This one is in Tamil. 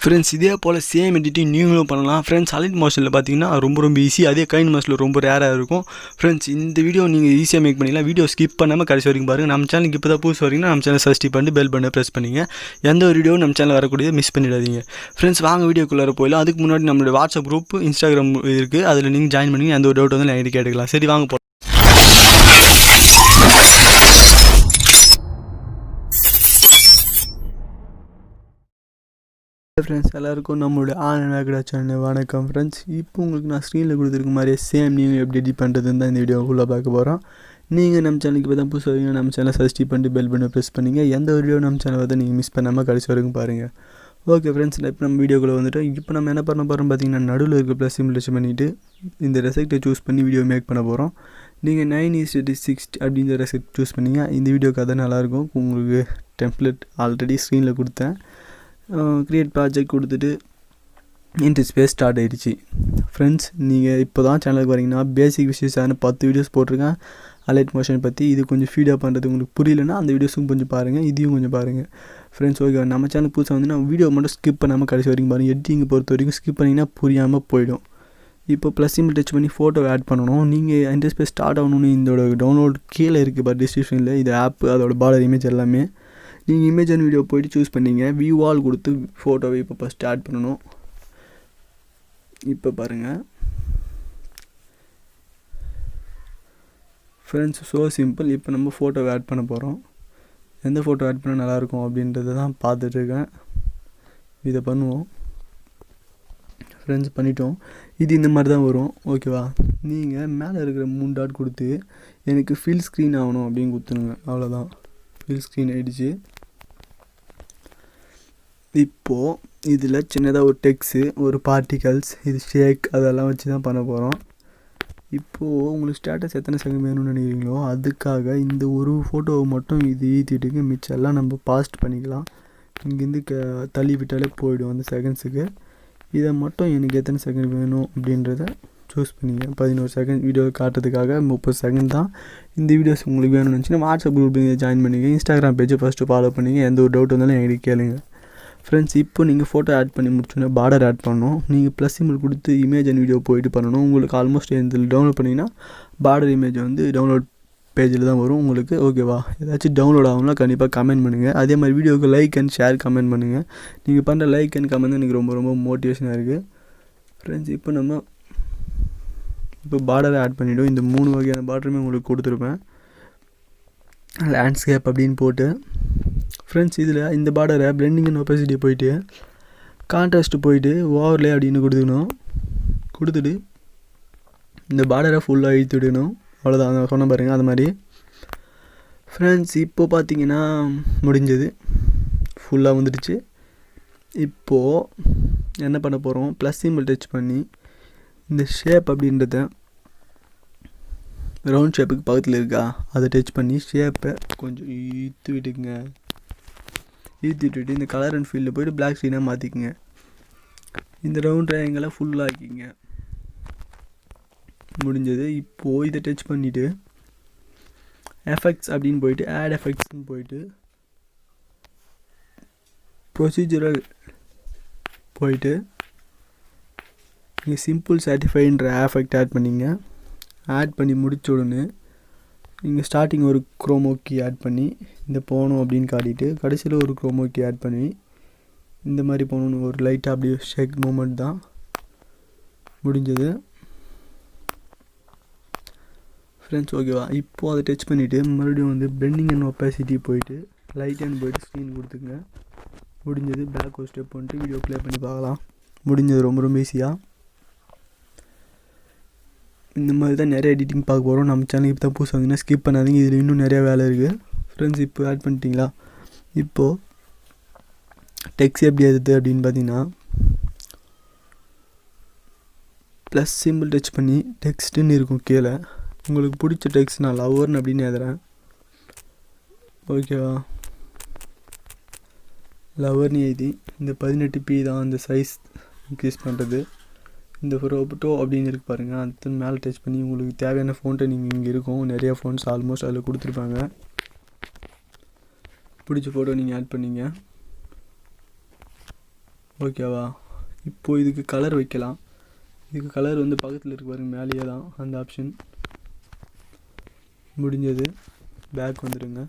ஃப்ரெண்ட்ஸ் இதே போல் சேம் எடிட்டிங் நீங்களும் பண்ணலாம் ஃப்ரெண்ட்ஸ். அலைட் மோஷனில் பார்த்தீங்கன்னா ரொம்ப ஈஸி. அதே கைன்மாஸ்டரில் ரொம்ப ரேராக இருக்கும் ஃப்ரெண்ட்ஸ். இந்த வீடியோ நீங்கள் ஈஸியாக மேக் பண்ணிக்கலாம். வீடியோ ஸ்கிப் பண்ணாமல் கடைசி வரைக்கும் பாருங்கள். நம்ம சேனலுக்கு இப்போ தான் புதுசு வரீங்கன்னா நம்ம சேனல் சப்ஸ்கிரைப் பண்ணி பெல் பண்ண ப்ரெஸ் பண்ணிங்க. எந்த ஒரு வீடியோவும் நம்ம சேனல் வரக்கூடியதை மிஸ் பண்ணிடாதீங்க ஃப்ரெண்ட்ஸ். வாங்க வீடியோக்குள்ளே போயிடலாம். அதுக்கு முன்னாடி நம்மளுடைய வாட்ஸ்அப் குரூப் இன்ஸ்டாகிராம் இருக்குது, அதில் நீங்கள் ஜாயின் பண்ணி எந்த ஒரு டவுட் வந்து என்கிட்ட கேட்டுக்கலாம். சரி வாங்க போகலாம். ஃப்ரெண்ட்ஸ் எல்லாருக்கும் நம்மளோட VAZHKADA சேனல் வணக்கம் ஃப்ரெண்ட்ஸ். இப்போ உங்களுக்கு நான் ஸ்க்ரீனில் கொடுத்துருக்க மாதிரியே சேம் நீங்கள் எப்படி எடிட் பண்ணுறதுன்னு தான் இந்த வீடியோக்குள்ளே பார்க்க போகிறோம். நீங்கள் நம்ம சேனலுக்கு இப்போ தான் புதுசு வரீங்க, நம்ம சேனலை சப்ஸ்கிரைப் பண்ணி பெல் பண்ண ப்ரெஸ் பண்ணிங்க. எந்த ஒரு வீடியோ நம்ம சேனலை வந்து நீங்கள் மிஸ் பண்ணாமல் கடைசி வரைக்கும் பாருங்கள். ஓகே ஃப்ரெண்ட்ஸ், இப்போ நம்ம வீடியோக்குள்ளே வந்துவிட்டோம். இப்போ நம்ம என்ன பண்ண போகிறோம் பார்த்தீங்கன்னா, நடுவில் இருக்க ப்ளஸ் சிம்பிள் டச் பண்ணிவிட்டு இந்த ரெசெக்டை சூஸ் பண்ணி வீடியோ மேக் பண்ண போகிறோம். நீங்கள் 9:6 அப்படின்ற ரெசெக்ட் சூஸ் பண்ணிங்க. இந்த வீடியோக்கு அதை நல்லாயிருக்கும். உங்களுக்கு டெம்ப்ளேட் ஆல்ரெடி ஸ்க்ரீனில் கொடுத்தேன். க்ரியேட் ப்ராஜெக்ட் கொடுத்துட்டு இன்டர்ஃபேஸ் ஸ்டார்ட் ஆகிடுச்சு ஃப்ரெண்ட்ஸ். நீங்கள் இப்போ தான் சேனலுக்கு வரீங்கன்னா பேசிக் விஷயஸான 10 வீடியோஸ் போட்டிருக்கேன் அலைட் மோஷன் பற்றி. இது கொஞ்சம் ஃபீடாக பண்ணுறது உங்களுக்கு புரியலன்னா அந்த வீடியோஸும் கொஞ்சம் பாருங்கள், இதையும் கொஞ்சம் பாருங்கள் ஃப்ரெண்ட்ஸ். ஓகே, நம்ம சேனல் புதுசாக வந்து நான் வீடியோ மட்டும் ஸ்கிப் பண்ணாமல் கடைசி வரைக்கும் பாருங்கள். எடிட்டிங்கை பொறுத்த வரைக்கும் ஸ்கிப் பண்ணிங்கன்னா புரியாமல் போயிடும். இப்போ ப்ளஸ் சிம்பிள் டச் பண்ணி ஃபோட்டோ ஆட் பண்ணணும். நீங்கள் இன்டர்ஃபேஸ் ஸ்டார்ட் ஆகணும்னு இதோட டவுன்லோட் கீழே இருக்குது பார் டிஸ்கிரிப்ஷனில். இது ஆப்பு, அதோட பார்டர் இமேஜ் எல்லாமே. நீங்கள் இமேஜ் அண்ட் வீடியோ போய்ட்டு சூஸ் பண்ணிங்க. வியூ ஆல் கொடுத்து ஃபோட்டோவை இப்போ ஃபஸ்ட் ஆட் பண்ணணும். இப்போ பாருங்கள் ஃப்ரெண்ட்ஸ், ஸோ சிம்பிள். இப்போ நம்ம ஃபோட்டோவை ஆட் பண்ண போகிறோம். எந்த ஃபோட்டோ ஆட் பண்ணால் நல்லாயிருக்கும் அப்படின்றத தான் பார்த்துட்ருக்கேன். இதை பண்ணுவோம் ஃப்ரெண்ட்ஸ். பண்ணிட்டோம். இது இந்த மாதிரி தான் வரும். ஓகேவா, நீங்கள் மேலே இருக்கிற 3 டாட் கொடுத்து எனக்கு ஃபில் ஸ்க்ரீன் ஆகணும் அப்படின்னு கொடுத்துருங்க. அவ்வளோதான், ஃபில் ஸ்க்ரீன் ஆகிடுச்சு. இப்போது இதில் சின்னதாக ஒரு டெக்ஸ்ட்டு, ஒரு பார்ட்டிகல்ஸ், இது ஷேக், அதெல்லாம் வச்சு தான் பண்ண போகிறோம். இப்போது உங்களுக்கு ஸ்டேட்டஸ் எத்தனை செகண்ட் வேணும்னு நினைக்கிறீங்களோ அதுக்காக இந்த ஒரு ஃபோட்டோவை மட்டும் இது ஈத்திட்டுங்க. மிச்செல்லாம் நம்ம பாஸ்ட் பண்ணிக்கலாம். இங்கேருந்து தள்ளி விட்டாலே போயிடும் அந்த செகண்ட்ஸுக்கு. இதை மட்டும் எனக்கு எத்தனை செகண்ட் வேணும் அப்படின்றத சூஸ் பண்ணிங்க. 11 செகண்ட் வீடியோ காட்டுறதுக்காக 30 செகண்ட் தான். இந்த வீடியோஸ் உங்களுக்கு வேணும்னு நினச்சின்னா வாட்ஸ்அப் குரூப் ஜாயின் பண்ணிங்க. இன்ஸ்டாகிராம் பேஜை ஃபஸ்ட்டு ஃபாலோ பண்ணிங்க. எந்த ஒரு டவுட் வந்தாலும் என்கிட்ட கேளுங்க ஃப்ரெண்ட்ஸ். இப்போ நீங்கள் ஃபோட்டோ ஆட் பண்ணி முடிச்சோன்னா பார்டர் ஆட் பண்ணணும். நீங்கள் ப்ளஸ் சிம்பிள் கொடுத்து இமேஜ் அண்ட் வீடியோ போயிட்டு பண்ணணும். உங்களுக்கு ஆல்மோஸ்ட் இதில் டவுன்லோட் பண்ணிங்கன்னா பார்டர் இமேஜ் வந்து டவுன்லோட் பேஜில் தான் வரும் உங்களுக்கு. ஓகேவா, ஏதாச்சும் டவுன்லோட் ஆகும்னா கண்டிப்பாக கமெண்ட் பண்ணுங்கள். அதே மாதிரி வீடியோவுக்கு லைக் அண்ட் ஷேர் கமெண்ட் பண்ணுங்கள். நீங்கள் பண்ணுற லைக் அண்ட் கமெண்ட் தான் எனக்கு ரொம்ப மோட்டிவேஷனாக இருக்குது ஃப்ரெண்ட்ஸ். இப்போ பார்டரை ஆட் பண்ணிவிடும். இந்த 3 வகையான பார்டருமே உங்களுக்கு கொடுத்துருப்பேன். லேண்ட்ஸ்கேப் அப்படின்னு போட்டு ஃப்ரெண்ட்ஸ், இதில் இந்த பார்டரை பிளெண்டிங் அண்ட் ஒபாசிட்டி போயிட்டு கான்ட்ராஸ்ட் போயிட்டு ஓவர்லே அப்படின்னு கொடுத்துக்கணும். கொடுத்துட்டு இந்த பார்டரை ஃபுல்லாக இழுத்து விடணும். அவ்வளோதான், நான் சொன்ன பாருங்கள் அது மாதிரி ஃப்ரெண்ட்ஸ். இப்போ பார்த்தீங்கன்னா முடிஞ்சது, ஃபுல்லாக வந்துடுச்சு. இப்போது என்ன பண்ண போகிறோம், ப்ளஸ் சிம்பிள் டச் பண்ணி இந்த ஷேப் அப்படின்றத ரவுண்ட் ஷேப்புக்கு பக்கத்தில் இருக்கா அதை டச் பண்ணி ஷேப்பை கொஞ்சம் இழுத்து விட்டுக்குங்க. இழுத்துட்டு இந்த கலர் அண்ட் ஃபீல்டில் போய்ட்டு பிளாக் ஸ்க்ரீனாக மாற்றிக்குங்க. இந்த ரவுண்ட் ட்ரையாங்கிளை ஃபுல்லாக ஆக்கிங்க. முடிஞ்சது. இப்போது இதை டச் பண்ணிவிட்டு எஃபெக்ட்ஸ் அப்படின்னு போயிட்டு ஆட் எஃபெக்ட்ஸ்னு போயிட்டு ப்ரொசீஜரல் போயிட்டு நீங்கள் சிம்பிள் சாட்டிஃபைன்ற எஃபெக்ட் ஆட் பண்ணிங்க. ஆட் பண்ணி முடிச்ச உடனே நீங்கள் ஸ்டார்டிங் ஒரு குரோமோக்கி ஆட் பண்ணி இந்த போகணும் அப்படின்னு காட்டிட்டு கடைசியில் ஒரு குரோமோக்கி ஆட் பண்ணி இந்த மாதிரி போகணுன்னு ஒரு லைட்டாக அப்படியே ஷேக் மூமெண்ட் தான். முடிஞ்சது ஃப்ரெண்ட்ஸ். ஓகேவா, இப்போது அதை டச் பண்ணிவிட்டு மறுபடியும் வந்து பிளெண்டிங் அண்ட் ஒபாசிட்டி போயிட்டு லைட் அண்ட் போயிட்டு ஸ்க்ரீன் கொடுத்துங்க. முடிஞ்சது. பேக் ஒரு ஸ்டெப் பண்ணிட்டு வீடியோ ப்ளே பண்ணி பார்க்கலாம். முடிஞ்சது. ரொம்ப ஈஸியாக இந்த மாதிரி தான் நிறைய எடிட்டிங் பார்க்க போகிறோம். நம்ம சேனலுக்கு இப்போ தான் புதுசாக வந்தீங்கன்னா ஸ்கிப் பண்ணாதீங்க. இதில் இன்னும் நிறையா வேலை இருக்குது ஃப்ரெண்ட்ஸ். இப்போ ஆட் பண்ணிட்டீங்களா? இப்போது டெக்ஸ்ட் எப்படி எழுதுது அப்படின்னு பார்த்தீங்கன்னா ப்ளஸ் சிம்பிள் டச் பண்ணி டெக்ஸ்ட்டுன்னு இருக்கும் கீழே. உங்களுக்கு பிடிச்ச டெக்ஸ்ட் நான் லவர்னு அப்படின்னு எழுதுறேன். ஓகேவா, லவர்னு எழுதி இந்த 18p தான் அந்த சைஸ் இன்க்ரீஸ் பண்ணுறது. இந்த ஃபோட்டோ அப்படின்னு இருக்கு பாருங்கள், அது மேலே டச் பண்ணி உங்களுக்கு தேவையான ஃபோன்ட்டை நீங்கள் இங்கே இருக்கும். நிறைய ஃபோன்ஸ் ஆல்மோஸ்ட் அதில் கொடுத்துருப்பாங்க. பிடிச்ச ஃபோட்டோ நீங்கள் ஆட் பண்ணிங்க. ஓகேவா. இப்போது இதுக்கு கலர் வைக்கலாம். இதுக்கு கலர் வந்து பக்கத்தில் இருக்கு பாருங்க, மேலேயே தான் அந்த ஆப்ஷன். முடிஞ்சது. பேக் வந்துடுங்க.